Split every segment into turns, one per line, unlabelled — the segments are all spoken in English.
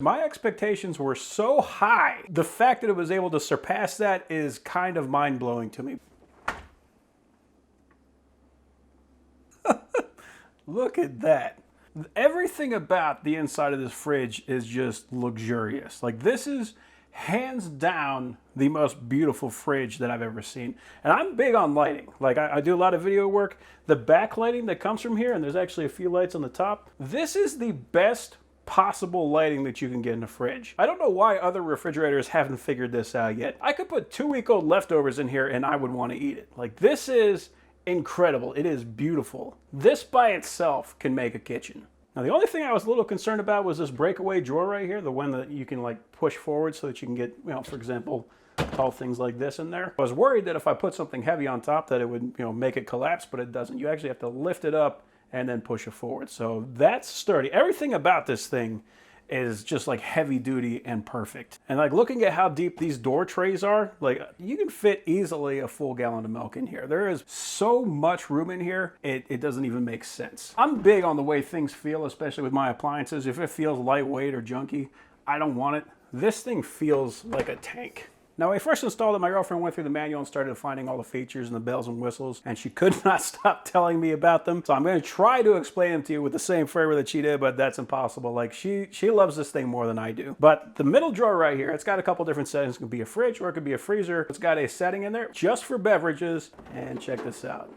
My expectations were so high. The fact that it was able to surpass that is kind of mind-blowing to me. Look at that. Everything about the inside of this fridge is just luxurious. Like, this is hands down the most beautiful fridge that I've ever seen. And I'm big on lighting. Like, I do a lot of video work. The backlighting that comes from here, and there's actually a few lights on the top, this is the best possible lighting that you can get in a fridge. I don't know why other refrigerators haven't figured this out yet. I could put 2-week-old leftovers in here and I would want to eat it. Like, this is incredible. It is beautiful. This by itself can make a kitchen. Now, the only thing I was a little concerned about was this breakaway drawer right here, the one that you can like push forward so that you can get, you know, for example, tall things like this in there. I was worried that if I put something heavy on top that it would, you know, make it collapse, but it doesn't. You actually have to lift it up and then push it forward. So that's sturdy. Everything about this thing is just like heavy duty and perfect. And like looking at how deep these door trays are, like you can fit easily a full gallon of milk in here. There is so much room in here, it doesn't even make sense. I'm big on the way things feel, especially with my appliances. If it feels lightweight or junky, I don't want it. This thing feels like a tank. Now, when I first installed it, my girlfriend went through the manual and started finding all the features and the bells and whistles, and she could not stop telling me about them. So I'm going to try to explain them to you with the same flavor that she did, but that's impossible. Like, she loves this thing more than I do. But the middle drawer right here, it's got a couple different settings. It could be a fridge or it could be a freezer. It's got a setting in there just for beverages, and check this out.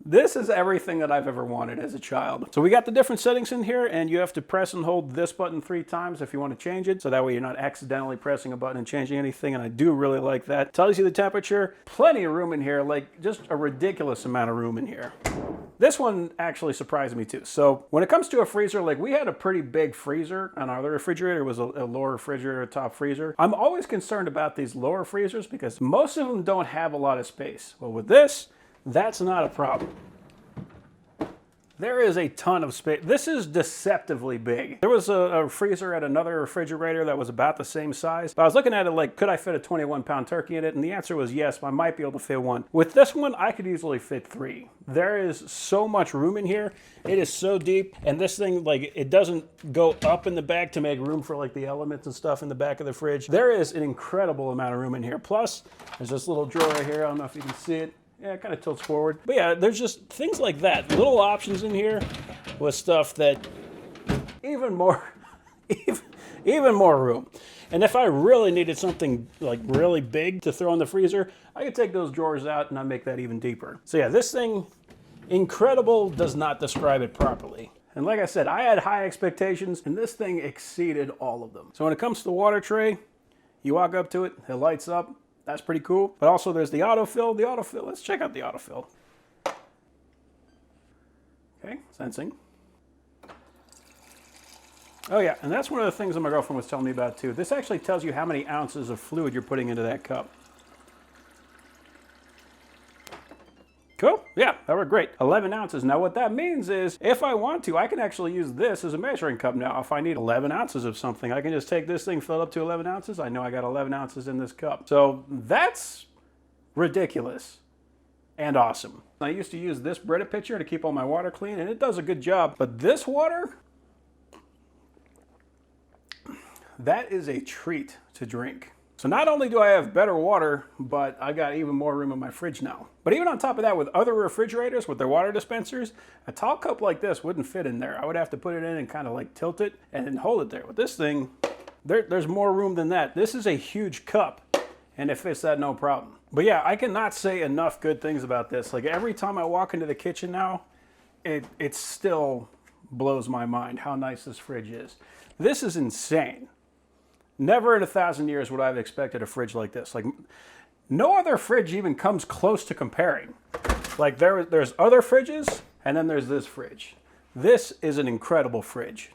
This is everything that I've ever wanted as a child. So we got the different settings in here, and you have to press and hold this button 3 times if you want to change it. So that way you're not accidentally pressing a button and changing anything, and I do really like that. It tells you the temperature. Plenty of room in here, like just a ridiculous amount of room in here. This one actually surprised me too. So when it comes to a freezer, like we had a pretty big freezer on our other refrigerator. It was a lower refrigerator, top freezer. I'm always concerned about these lower freezers because most of them don't have a lot of space. Well, with this, that's not a problem. There is a ton of space. This is deceptively big. There was a freezer at another refrigerator that was about the same size. But I was looking at it like, could I fit a 21-pound turkey in it? And the answer was yes, I might be able to fit one. With this one, I could easily fit 3. There is so much room in here. It is so deep. And this thing, like, it doesn't go up in the back to make room for like the elements and stuff in the back of the fridge. There is an incredible amount of room in here. Plus, there's this little drawer right here. I don't know if you can see it. Yeah, it kind of tilts forward. But yeah, there's just things like that. Little options in here with stuff that even more room. And if I really needed something like really big to throw in the freezer, I could take those drawers out and I'd make that even deeper. So yeah, this thing, incredible does not describe it properly. And like I said, I had high expectations and this thing exceeded all of them. So when it comes to the water tray, you walk up to it, it lights up. That's pretty cool. But also there's the autofill. The autofill, let's check out the autofill. Okay, sensing. Oh yeah, and that's one of the things that my girlfriend was telling me about too. This actually tells you how many ounces of fluid you're putting into that cup. Cool, yeah, that worked great. 11 ounces. Now what that means is, if I want to, I can actually use this as a measuring cup now. If I need 11 ounces of something, I can just take this thing, fill it up to 11 ounces. I know I got 11 ounces in this cup. So that's ridiculous and awesome. I used to use this Brita pitcher to keep all my water clean, and it does a good job. But this water, that is a treat to drink. So not only do I have better water, but I got even more room in my fridge now. But even on top of that, with other refrigerators, with their water dispensers, a tall cup like this wouldn't fit in there. I would have to put it in and kind of like tilt it and then hold it there. With this thing, there's more room than that. This is a huge cup and it fits that no problem. But yeah, I cannot say enough good things about this. Like every time I walk into the kitchen now, it still blows my mind how nice this fridge is. This is insane. Never in 1,000 years would I have expected a fridge like this. Like, no other fridge even comes close to comparing. Like, there's other fridges, and then there's this fridge. This is an incredible fridge.